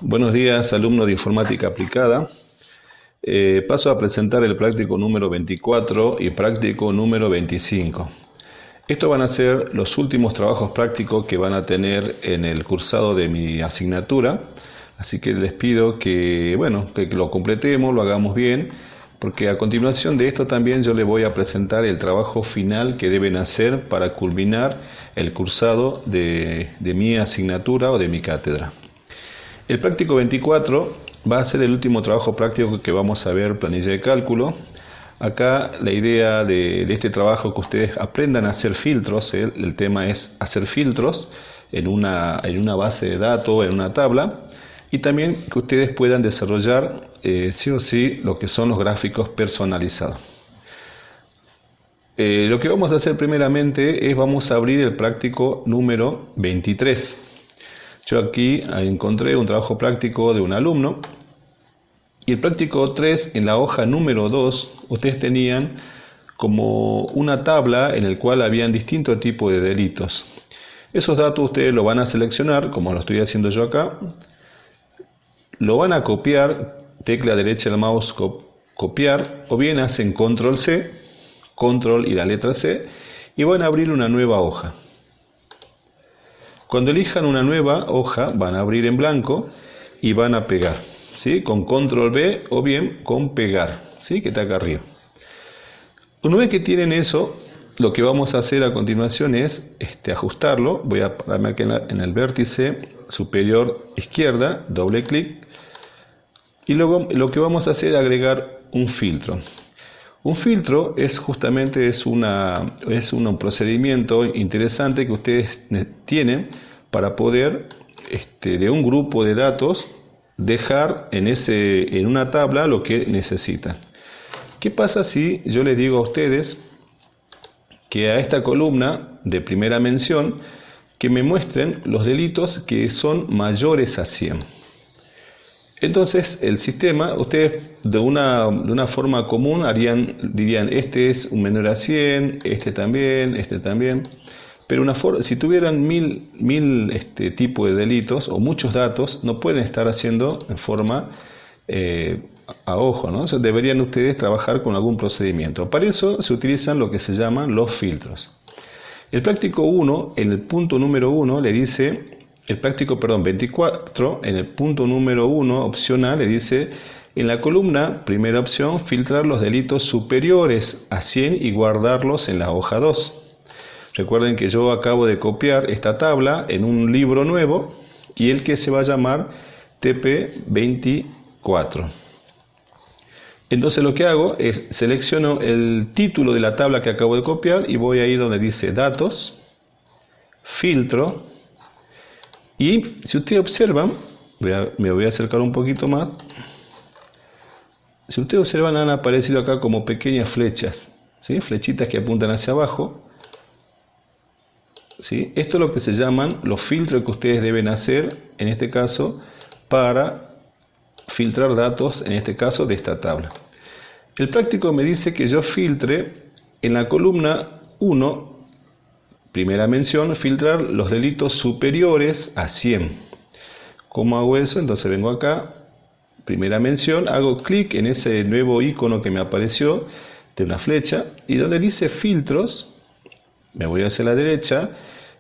Buenos días, alumnos de Informática Aplicada. Paso a presentar el práctico número 24 y práctico número 25. Estos van a ser los últimos trabajos prácticos que van a tener en el cursado de mi asignatura. Así que les pido que lo completemos, lo hagamos bien, porque a continuación de esto también yo les voy a presentar el trabajo final que deben hacer para culminar el cursado de mi asignatura o de mi cátedra. El práctico 24 va a ser el último trabajo práctico que vamos a ver, planilla de cálculo. Acá la idea de este trabajo es que ustedes aprendan a hacer filtros. El tema es hacer filtros en una base de datos, en una tabla, y también que ustedes puedan desarrollar sí o sí lo que son los gráficos personalizados. Lo que vamos a hacer primeramente es vamos a abrir el práctico número 23. Yo aquí encontré un trabajo práctico de un alumno y el práctico 3 en la hoja número 2 ustedes tenían como una tabla en la cual habían distintos tipos de delitos. Esos datos ustedes lo van a seleccionar, como lo estoy haciendo yo acá, lo van a copiar, tecla derecha del mouse copiar, o bien hacen control C, control y la letra C, y van a abrir una nueva hoja. Cuando elijan una nueva hoja, van a abrir en blanco y van a pegar, ¿sí? Con control V o bien con pegar, ¿sí? Que está acá arriba. Una vez que tienen eso, lo que vamos a hacer a continuación es ajustarlo. Voy a pararme aquí en el vértice superior izquierda, doble clic, y luego lo que vamos a hacer es agregar un filtro. Un filtro es justamente un procedimiento interesante que ustedes tienen para poder de un grupo de datos dejar en una tabla lo que necesitan. ¿Qué pasa si yo les digo a ustedes que a esta columna de primera mención que me muestren los delitos que son mayores a 100? Entonces el sistema, ustedes de una forma común dirían este es un menor a 100, este también, pero si tuvieran mil tipos de delitos o muchos datos, no pueden estar haciendo en forma a ojo, ¿no? Entonces deberían ustedes trabajar con algún procedimiento. Para eso se utilizan lo que se llaman los filtros. El práctico 1, en el punto número 1, le dice... El práctico, 24, en el punto número 1, opción A, le dice, en la columna, primera opción, filtrar los delitos superiores a 100 y guardarlos en la hoja 2. Recuerden que yo acabo de copiar esta tabla en un libro nuevo y el que se va a llamar TP24. Entonces lo que hago es selecciono el título de la tabla que acabo de copiar y voy ahí donde dice datos, filtro. Y si ustedes observan, me voy a acercar un poquito más. Si ustedes observan, han aparecido acá como pequeñas flechas, ¿sí? Flechitas que apuntan hacia abajo, ¿sí? Esto es lo que se llaman los filtros que ustedes deben hacer, en este caso, para filtrar datos, en este caso, de esta tabla. El práctico me dice que yo filtre en la columna 1, primera mención, filtrar los delitos superiores a 100. ¿Cómo hago eso? Entonces vengo acá, primera mención, hago clic en ese nuevo icono que me apareció de una flecha y donde dice filtros, me voy hacia la derecha,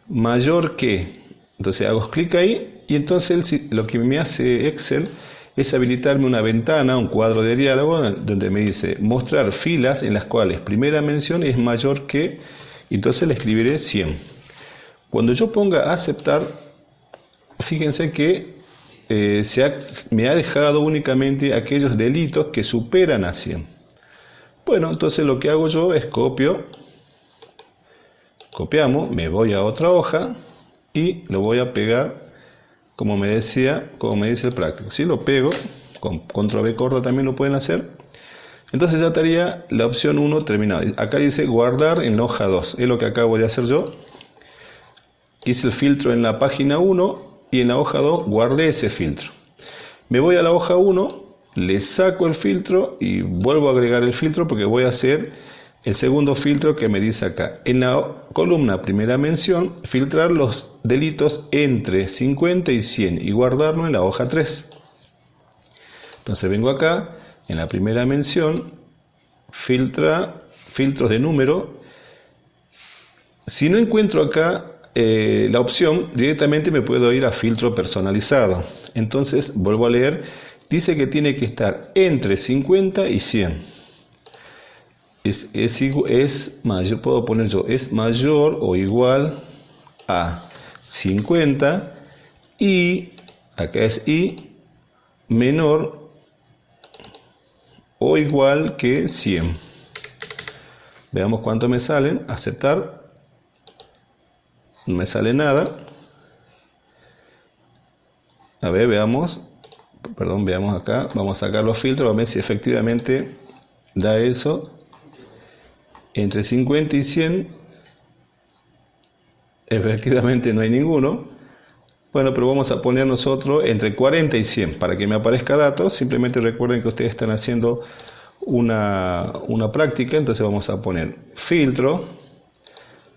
mayor que. Entonces hago clic ahí y entonces lo que me hace Excel es habilitarme una ventana, un cuadro de diálogo donde me dice mostrar filas en las cuales primera mención es mayor que. Entonces le escribiré 100. Cuando yo ponga aceptar, fíjense que me ha dejado únicamente aquellos delitos que superan a 100. Bueno, entonces lo que hago yo es copiamos, me voy a otra hoja y lo voy a pegar como me dice el práctico. Si lo pego, con control V corta también lo pueden hacer. Entonces ya estaría la opción 1 terminada. Acá dice guardar en la hoja 2. Es lo que acabo de hacer yo. Hice el filtro en la página 1 y en la hoja 2 guardé ese filtro. Me voy a la hoja 1, le saco el filtro y vuelvo a agregar el filtro porque voy a hacer el segundo filtro que me dice acá. En la columna primera mención, filtrar los delitos entre 50 y 100 y guardarlo en la hoja 3. Entonces vengo acá, en la primera mención, filtros de número. Si no encuentro acá la opción, directamente me puedo ir a filtro personalizado. Entonces vuelvo a leer, dice que tiene que estar entre 50 y 100. Yo puedo poner es mayor o igual a 50 y, acá es y, menor o igual que 100. Veamos cuánto me salen. Aceptar. No me sale nada. A ver, veamos. Perdón, veamos acá. Vamos a sacar los filtros. A ver si efectivamente da eso. Entre 50 y 100. Efectivamente no hay ninguno. Bueno, pero vamos a poner nosotros entre 40 y 100. Para que me aparezca datos. Simplemente recuerden que ustedes están haciendo una práctica. Entonces vamos a poner filtro.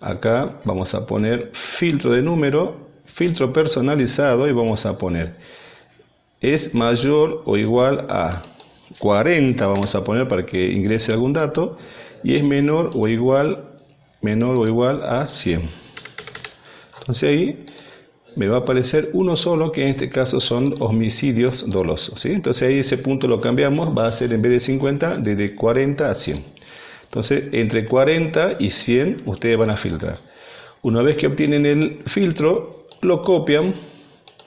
Acá vamos a poner filtro de número, filtro personalizado y vamos a poner es mayor o igual a 40, vamos a poner para que ingrese algún dato, y es menor o igual a 100. Entonces ahí me va a aparecer uno solo, que en este caso son homicidios dolosos, ¿sí? Entonces ahí ese punto lo cambiamos, va a ser en vez de 50, de 40 a 100. Entonces, entre 40 y 100 ustedes van a filtrar. Una vez que obtienen el filtro, lo copian,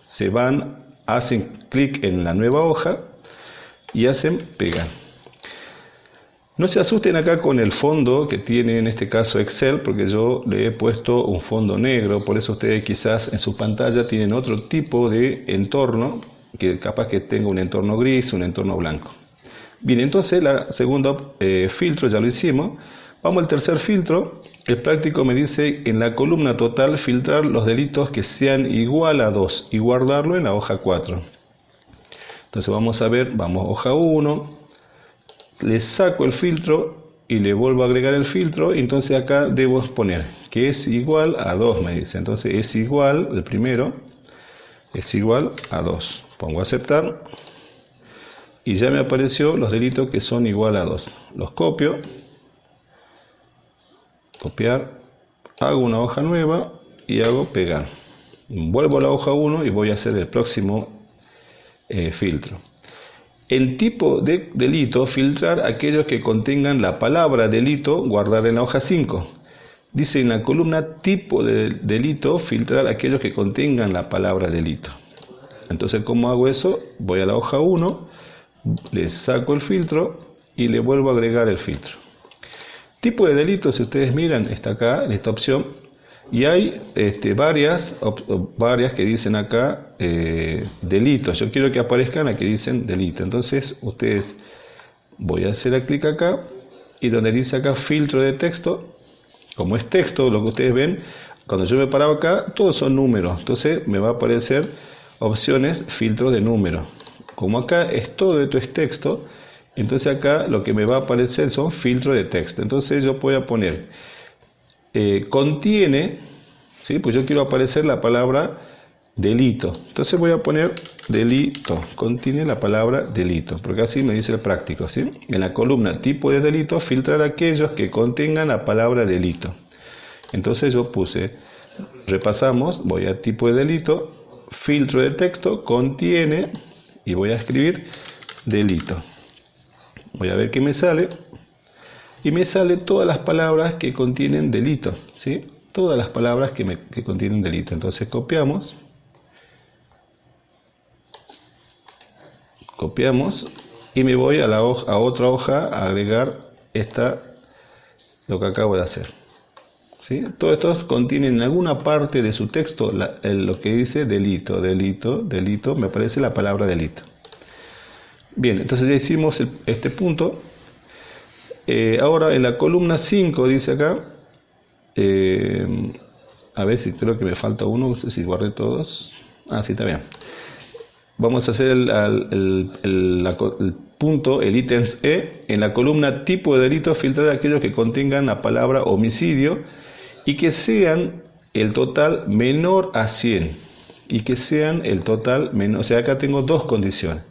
se van, hacen clic en la nueva hoja y hacen pegar. No se asusten acá con el fondo que tiene en este caso Excel, porque yo le he puesto un fondo negro, por eso ustedes quizás en su pantalla tienen otro tipo de entorno, que capaz que tenga un entorno gris, un entorno blanco. Bien, entonces la segunda filtro ya lo hicimos. Vamos al tercer filtro. El práctico me dice en la columna total filtrar los delitos que sean igual a 2 y guardarlo en la hoja 4. Entonces vamos a ver, vamos a hoja 1, le saco el filtro y le vuelvo a agregar el filtro. Entonces acá debo poner que es igual a 2, me dice. Entonces es igual, el primero, es igual a 2. Pongo aceptar. Y ya me apareció los delitos que son igual a 2. Los copio. Copiar. Hago una hoja nueva y hago pegar. Vuelvo a la hoja 1 y voy a hacer el próximo filtro. En tipo de delito, filtrar aquellos que contengan la palabra delito, guardar en la hoja 5. Dice en la columna tipo de delito, filtrar aquellos que contengan la palabra delito. Entonces, ¿cómo hago eso? Voy a la hoja 1. Le saco el filtro y le vuelvo a agregar el filtro. Tipo de delito, si ustedes miran, está acá en esta opción. Y hay varias que dicen acá delitos. Yo quiero que aparezcan las que dicen delito. Entonces, ustedes, voy a hacer clic acá. Y donde dice acá filtro de texto, como es texto, lo que ustedes ven, cuando yo me paro acá, todos son números. Entonces, me va a aparecer opciones, filtro de número. Como acá es todo esto es texto, entonces acá lo que me va a aparecer son filtros de texto. Entonces yo voy a poner contiene, ¿sí? Pues yo quiero aparecer la palabra delito. Entonces voy a poner delito, contiene la palabra delito, porque así me dice el práctico, ¿sí? En la columna tipo de delito, filtrar aquellos que contengan la palabra delito. Entonces yo puse, repasamos, voy a tipo de delito, filtro de texto, contiene, y voy a escribir delito. Voy a ver qué me sale. Y me sale todas las palabras que contienen delito, ¿sí? Todas las palabras que contienen delito. Entonces copiamos. Copiamos. Y me voy a otra hoja a agregar lo que acabo de hacer. ¿Sí? Todos estos contienen en alguna parte de su texto lo que dice delito, delito, delito, me aparece la palabra delito. Bien, entonces ya hicimos este punto. Ahora en la columna 5 dice acá, a ver si creo que me falta uno, no sé si guardé todos. Ah, sí, está bien. Vamos a hacer el punto, el ítems E, en la columna tipo de delito, filtrar aquellos que contengan la palabra homicidio y que sean el total menor a 100. Y que sean el total menor, o sea, acá tengo dos condiciones.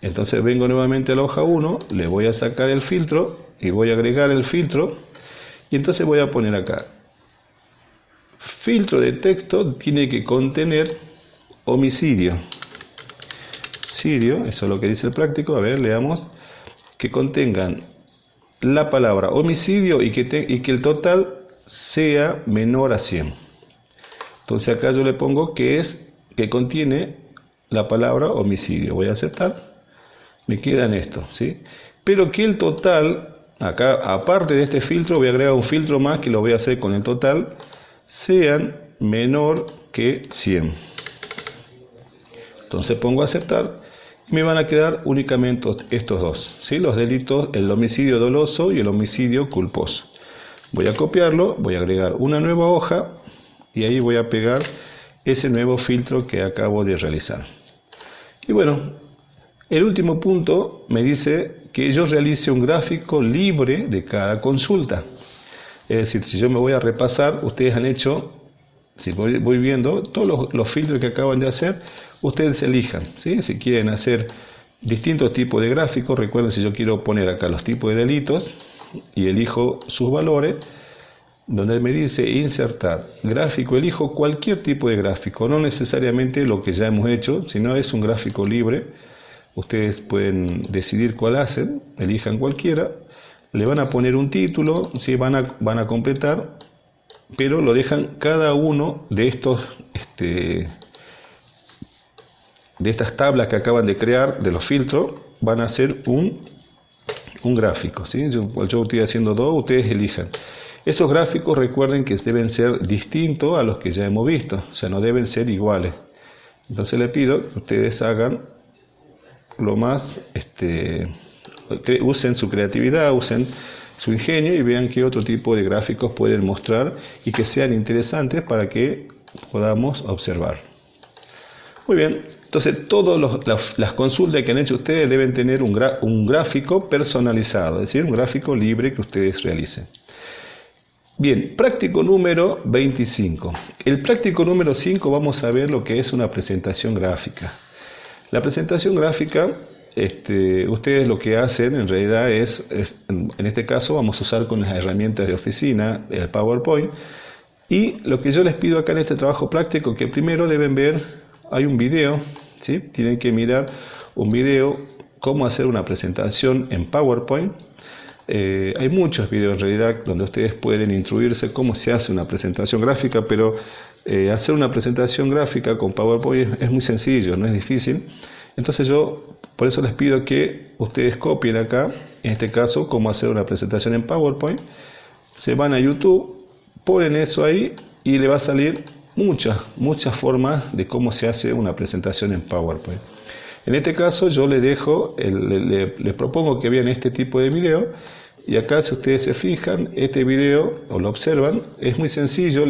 Entonces vengo nuevamente a la hoja 1, le voy a sacar el filtro y voy a agregar el filtro y entonces voy a poner acá. Filtro de texto tiene que contener homicidio. Homicidio, eso es lo que dice el práctico. A ver, leamos. Que contengan la palabra homicidio y que el total sea menor a 100. Entonces acá yo le pongo que contiene la palabra homicidio. Voy a aceptar. Me quedan esto, ¿sí? Pero que el total, acá aparte de este filtro, voy a agregar un filtro más que lo voy a hacer con el total, sean menor que 100. Entonces pongo aceptar y me van a quedar únicamente estos dos, ¿sí? Los delitos, el homicidio doloso y el homicidio culposo. Voy a copiarlo, voy a agregar una nueva hoja y ahí voy a pegar ese nuevo filtro que acabo de realizar. Y bueno, el último punto me dice que yo realice un gráfico libre de cada consulta. Es decir, si yo me voy a repasar, ustedes han hecho, si voy viendo, todos los filtros que acaban de hacer, ustedes elijan, ¿sí? Si quieren hacer distintos tipos de gráficos, recuerden, si yo quiero poner acá los tipos de delitos y elijo sus valores, donde me dice insertar gráfico, elijo cualquier tipo de gráfico, no necesariamente lo que ya hemos hecho, sino es un gráfico libre. Ustedes pueden decidir cuál hacen, elijan cualquiera, le van a poner un título, ¿sí? van a completar, pero lo dejan cada uno de estos, de estas tablas que acaban de crear, de los filtros, van a hacer un gráfico, ¿sí? Yo estoy haciendo dos, ustedes elijan. Esos gráficos recuerden que deben ser distintos a los que ya hemos visto, o sea, no deben ser iguales. Entonces les pido que ustedes hagan lo más, que usen su creatividad, usen su ingenio y vean qué otro tipo de gráficos pueden mostrar y que sean interesantes para que podamos observar. Muy bien, entonces todas las consultas que han hecho ustedes deben tener un gráfico personalizado, es decir, un gráfico libre que ustedes realicen. Bien, práctico número 25. El práctico número 5 vamos a ver lo que es una presentación gráfica. La presentación gráfica, ustedes lo que hacen en realidad en este caso vamos a usar con las herramientas de oficina, el PowerPoint, y lo que yo les pido acá en este trabajo práctico, que primero deben ver, hay un video, ¿sí? Tienen que mirar un video, cómo hacer una presentación en PowerPoint. Hay muchos videos en realidad donde ustedes pueden instruirse cómo se hace una presentación gráfica, pero hacer una presentación gráfica con PowerPoint es muy sencillo, no es difícil. Entonces yo por eso les pido que ustedes copien acá, en este caso, cómo hacer una presentación en PowerPoint. Se van a YouTube, ponen eso ahí y le va a salir muchas formas de cómo se hace una presentación en PowerPoint. En este caso yo les propongo que vean este tipo de video y acá si ustedes se fijan, este video o lo observan, es muy sencillo,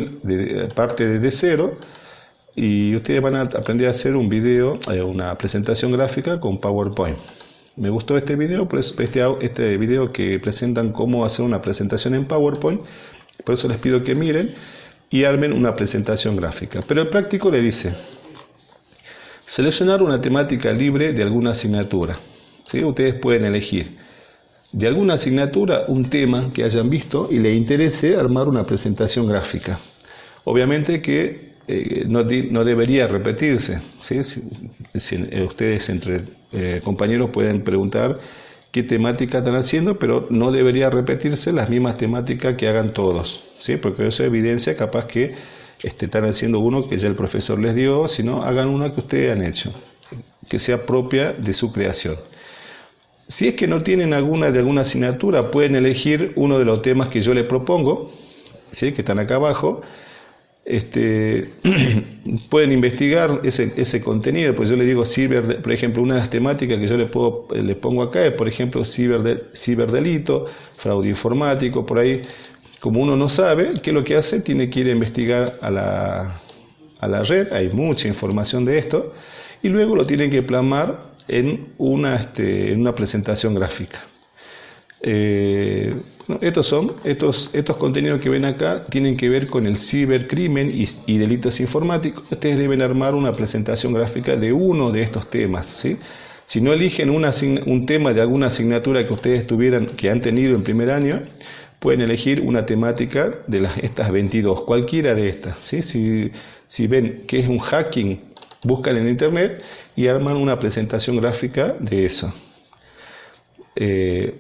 parte desde cero y ustedes van a aprender a hacer un video, una presentación gráfica con PowerPoint. Me gustó este video, por eso, este video que presentan cómo hacer una presentación en PowerPoint, por eso les pido que miren y armen una presentación gráfica. Pero el práctico le dice: seleccionar una temática libre de alguna asignatura, ¿sí? Ustedes pueden elegir de alguna asignatura un tema que hayan visto y les interese armar una presentación gráfica. Obviamente que no debería repetirse, ¿sí? Si ustedes entre compañeros pueden preguntar qué temática están haciendo, pero no debería repetirse las mismas temáticas que hagan todos, ¿sí? Porque eso evidencia capaz que están haciendo uno que ya el profesor les dio, sino hagan una que ustedes han hecho, que sea propia de su creación. Si es que no tienen alguna de alguna asignatura, pueden elegir uno de los temas que yo les propongo, ¿sí? Que están acá abajo. Pueden investigar ese contenido, pues yo les digo por ejemplo, una de las temáticas que yo le pongo acá es, por ejemplo, ciberdelito, fraude informático, por ahí. Como uno no sabe qué es lo que hace, tiene que ir a investigar a la red, hay mucha información de esto, y luego lo tienen que plasmar en una presentación gráfica. Estos contenidos que ven acá tienen que ver con el cibercrimen y delitos informáticos. Ustedes deben armar una presentación gráfica de uno de estos temas, ¿sí? Si no eligen un tema de alguna asignatura que ustedes que han tenido en primer año, pueden elegir una temática de estas 22, cualquiera de estas, ¿sí? Si ven que es un hacking, buscan en internet y arman una presentación gráfica de eso.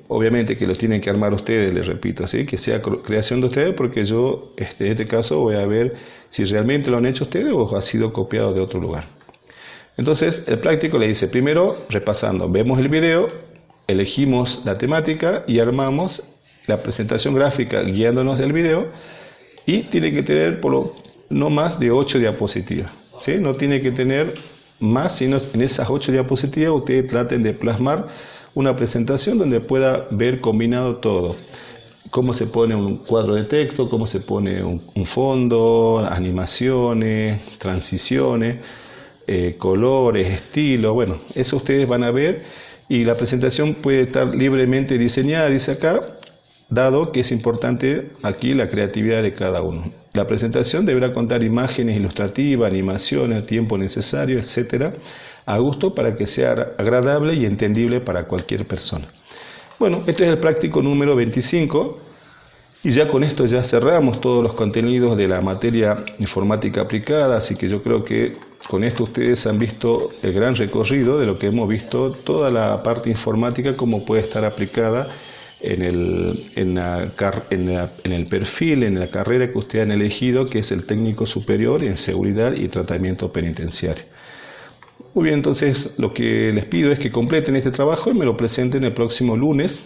Obviamente que lo tienen que armar ustedes, les repito, ¿sí? Que sea creación de ustedes, porque yo en este caso voy a ver si realmente lo han hecho ustedes o ha sido copiado de otro lugar. Entonces el práctico le dice, primero repasando, vemos el video, elegimos la temática y armamos la presentación gráfica guiándonos del video, y tiene que tener no más de 8 diapositivas, ¿sí? No tiene que tener más, sino en esas 8 diapositivas ustedes traten de plasmar una presentación donde pueda ver combinado todo. Cómo se pone un cuadro de texto, cómo se pone un fondo, animaciones, transiciones, colores, estilo. Bueno, eso ustedes van a ver, y la presentación puede estar libremente diseñada, dice acá, dado que es importante aquí la creatividad de cada uno. La presentación deberá contar imágenes ilustrativas, animaciones, a tiempo necesario, etcétera, a gusto para que sea agradable y entendible para cualquier persona. Bueno, este es el práctico número 25, y ya con esto ya cerramos todos los contenidos de la materia informática aplicada, así que yo creo que con esto ustedes han visto el gran recorrido de lo que hemos visto, toda la parte informática, cómo puede estar aplicada en el perfil, en la carrera que ustedes han elegido, que es el técnico superior en seguridad y tratamiento penitenciario. Muy bien, entonces lo que les pido es que completen este trabajo y me lo presenten el próximo lunes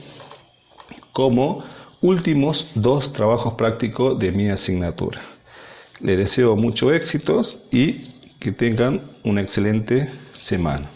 como últimos 2 trabajos prácticos de mi asignatura. Les deseo muchos éxitos y que tengan una excelente semana.